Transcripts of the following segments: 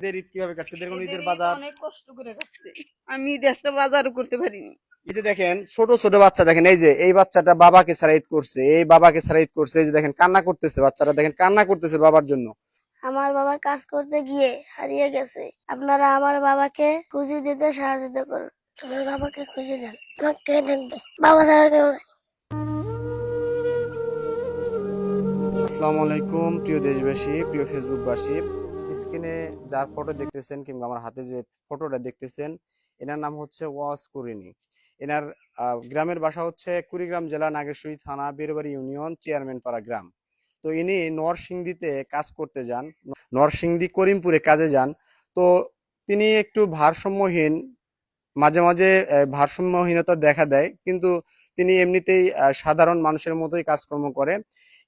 ঈদের ঈদ কিভাবে কাটছে? দেখুন ঈদের বাজার অনেক কষ্ট করে কাটছে। আমি ঈদে একটা বাজারও করতে পারিনি। এই যে দেখেন ছোট ছোট বাচ্চা, দেখেন এই যে এই বাচ্চাটা বাবাকে ছাড়া ঈদ করছে, এই বাবাকে ছাড়া ঈদ করছে, এই যে দেখেন কান্না করতেছে বাচ্চাটা, দেখেন কান্না করতেছে বাবার জন্য। আমার বাবা কাজ করতে গিয়ে হারিয়ে গেছে। আপনারা আমার বাবাকে খুঁজে দিতে সাহায্য করুন। আমার বাবাকে খুঁজে দেন, আমাকে দেখবে, বাবা ছাড়া কেউ নাই। আসসালামু আলাইকুম প্রিয় দেশবাসী, প্রিয় ফেসবুকবাসী। স্ক্রিনে যার ফটো দেখতেছেন কিংবা আমার হাতে যে ফটোটা দেখতেছেন, এনার নাম হচ্ছে ওয়াস কুরিনি। এনার গ্রামের বাসা হচ্ছে কুড়িগ্রাম জেলা নাগেশ্বরী থানা বেরবাড়ি ইউনিয়ন চেয়ারম্যানপাড়া গ্রাম। তো ইনি নরসিংদীতে কাজ করতে যান, নরসিংদী করিমপুরে কাজে যান। তো তিনি একটু ভারসাম্যহীন, মাঝে মাঝে ভারসাম্যহীনতা দেখা দেয়, কিন্তু তিনি এমনিতেই সাধারণ মানুষের মতোই কাজকর্ম করে।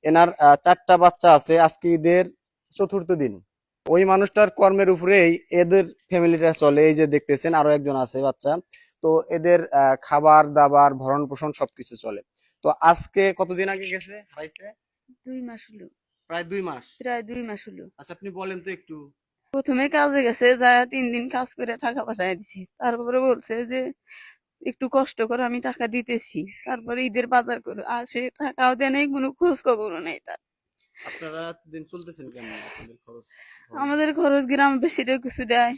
এনার 4টা বাচ্চা আছে, আজকে ঈদের 4র্থ দিন। ওই মানুষটার কর্মের উপরেই এদের ফ্যামিলিটা চলে। এই যে দেখতেছেন আরো একজন আছে বাচ্চা, তো এদের খাবার দাবার ভরণ পোষণ সবকিছু চলে। তো আজকে কতদিন আগে গেছে হারাইছে? 2 মাস হলো। প্রায় 2 মাস। প্রায় 2 মাস হলো। আচ্ছা আপনি বলেন তো একটু। প্রথমে কাজে গেছে, যা 3 দিন কাজ করে টাকা পাঠায় দিছে। তারপরে বলছে যে একটু কষ্ট করে আমি টাকা দিতেছি, তারপরে ঈদের বাজার করো। আর সে টাকাও দেয় নাই, কোনো খোঁজ খবরও নাই তার। আপনারা দিন চলতেছেন কেমন? আপনাদের খরচ? আমাদের খরচ গ্রাম বেশিটা কিছু দেয়,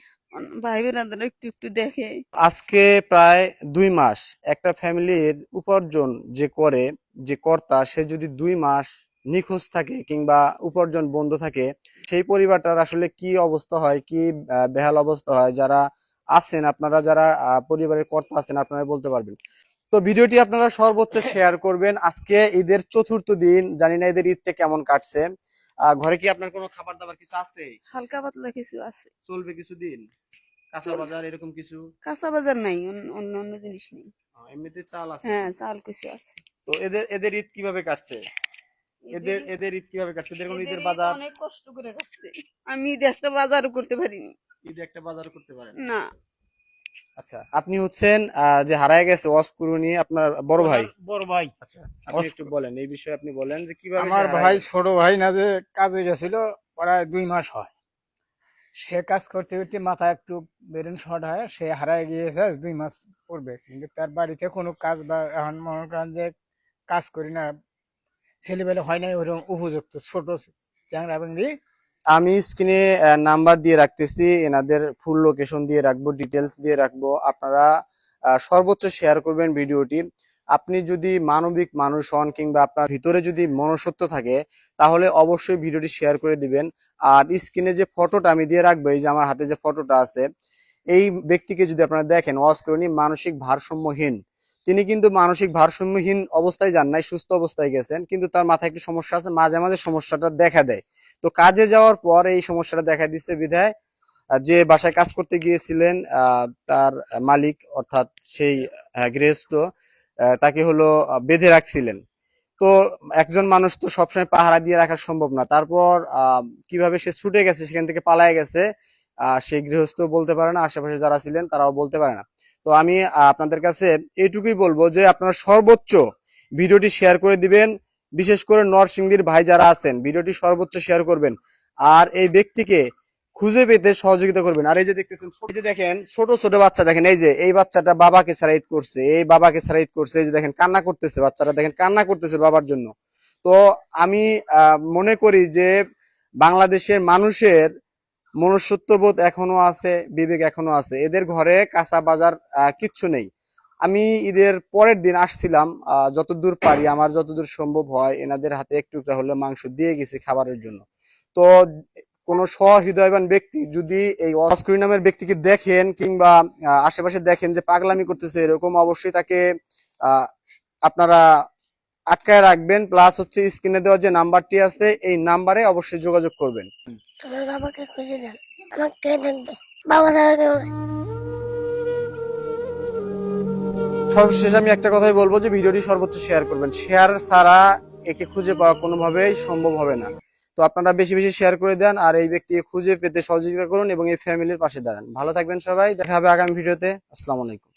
ভাই বোনেরা একটু একটু দেখে। আজকে প্রায় 2 মাস একটা ফ্যামিলির উপার্জন যে করে, যে কর্তা, সে যদি 2 মাস নিখোঁজ থাকে কিংবা উপার্জন বন্ধ থাকে, সেই পরিবারটার আসলে কি অবস্থা হয়, কি বেহাল অবস্থা হয়। যারা আছেন, আপনারা যারা পরিবারের কর্তা আছেন, আপনারা বলতে পারবেন। তো ভিডিওটি আপনারা সর্বোচ্চ শেয়ার করবেন। আজকে ঈদের 4র্থ দিন, জানি না ঈদের ঈদটা কেমন কাটছে। ঘরে কি আপনার কোনো খাবার দাবার কিছু আছে? হালকা পাতলা কিছু আছে, চলবে কিছুদিন? কাঁচা বাজার এরকম কিছু? কাঁচা বাজার নাই, অন্য অন্য জিনিস নেই। এমনিতে চাল আছে? হ্যাঁ, চাল কিছু আছে। তো এদের এদের ঈদ কিভাবে কাটছে? এদের এদের ঈদ কিভাবে কাটছে? দেখুন ঈদের বাজার অনেক কষ্ট করে কাটছে। আমি ঈদে একটা বাজারও করতে পারিনি। ঈদে একটা বাজার করতে পারেন না। আচ্ছা, আপনি হচ্ছেন যে হারায় গেছে ওয়াসকুরুনি, আপনার বড় ভাই? বড় ভাই। আচ্ছা, আপনি একটু বলেন এই বিষয়ে, আপনি বলেন যে কিভাবে আমার ভাই, ছোট ভাই না, যে কাজে গেছিল প্রায় 2 মাস হয়। সে কাজ করতে করতে মাথা একটু ব্রেন শর্ট হয়, সে হারায় গিয়েছে। 2 মাস পড়বে, কিন্তু তার বাড়িতে কোনো কাজ বা এখন মনে করেন যে কাজ করি না, ছেলেবেলে হয় নাই ওরকম উপযুক্ত, ছোট চ্যাংরা বেংরি। আমি স্ক্রিনে নাম্বার দিয়ে রাখতেছি, এনাদের ফুল লোকেশন দিয়ে রাখবো, ডিটেলস দিয়ে রাখবো। আপনারা সর্বোচ্চ শেয়ার করবেন ভিডিওটি। আপনি যদি মানবিক মানুষ হন কিংবা আপনার ভিতরে যদি মনুষ্যত্ব থাকে, তাহলে অবশ্যই ভিডিওটি শেয়ার করে দিবেন। আর স্ক্রিনে যে ফটোটা আমি দিয়ে রাখবো, এই যে আমার হাতে যে ফটোটা আছে, এই ব্যক্তিকে যদি আপনারা দেখেন, ওয়াসকুরুনি মানসিক ভারসাম্যহীন। তিনি কিন্তু মানসিক ভারসাম্যহীন অবস্থায় যান নাই, সুস্থ অবস্থায় গেছেন, কিন্তু তার মাথায় একটু সমস্যা আছে, মাঝে মাঝে সমস্যাটা দেখা দেয়। তো কাজে যাওয়ার পর এই সমস্যাটা দেখা দিচ্ছে বিধায় যে বাসায় কাজ করতে গিয়েছিলেন তার মালিক, অর্থাৎ সেই গৃহস্থ, তাকে হলো বেঁধে রাখছিলেন। তো একজন মানুষ তো সবসময় পাহারা দিয়ে রাখা সম্ভব না। তারপর কিভাবে সে ছুটে গেছে, সেখান থেকে পালায় গেছে, সেই গৃহস্থ বলতে পারে না, আশেপাশে যারা ছিলেন তারাও বলতে পারে না। তো আমি আপনাদের কাছে এইটুকুই বলবো যে আপনারা সর্বোচ্চ ভিডিওটি শেয়ার করে দিবেন। বিশেষ করে নরসিংদীর ভাই যারা আছেন, ভিডিওটি সর্বোচ্চ শেয়ার করবেন আর এই ব্যক্তিকে খুঁজে পেতে সহযোগিতা করবেন। আর এই যে দেখতেছেন, এই যে দেখেন ছোট ছোট বাচ্চা, দেখেন এই যে এই বাচ্চাটা বাবাকে ছাড়া ঈদ করছে, এই বাবাকে ছাড়া ঈদ করছে, এই যে দেখেন কান্না করতেছে বাচ্চাটা, দেখেন কান্না করতেছে বাবার জন্য। তো আমি মনে করি যে বাংলাদেশের মানুষের মনুষ্যত্ববোধ এখনো আছে, বিবেক এখনো আছে। এদের ঘরে কাঁচা বাজার কিচ্ছু নেই। আমি ঈদের পরের দিন আসছিলাম, যতদূর পারি, আমার যতদূর সম্ভব হয়, এনাদের হাতে একটু হলে মাংস দিয়ে গেছি খাবারের জন্য। তো কোন সহৃদয়বান ব্যক্তি যদি এই অস্করি নামের ব্যক্তিকে দেখেন কিংবা আশেপাশে দেখেন যে পাগলামি করতেছে এরকম, অবশ্যই তাকে আপনারা আটকায় রাখবেন। প্লাস হচ্ছে স্ক্রিনে দেওয়া যে নাম্বারটি আছে, এই নাম্বারে অবশ্যই যোগাযোগ করবেন। আমার বাবাকে খুঁজে দেন, আমাকে দেখবে, বাবা ছাড়া কেউ নাই। সর্বশেষ আমি একটা কথাই বলবো যে ভিডিওটি সর্বোচ্চ শেয়ার করবেন। শেয়ার ছাড়া একে খুঁজে পাওয়া কোনোভাবেই সম্ভব হবে না। তো আপনারা বেশি বেশি শেয়ার করে দেন আর এই ব্যক্তিকে খুঁজে পেতে সহযোগিতা করুন এবং এই ফ্যামিলির পাশে দাঁড়ান। ভালো থাকবেন সবাই, দেখা হবে আগামী ভিডিওতে। আসসালামু আলাইকুম।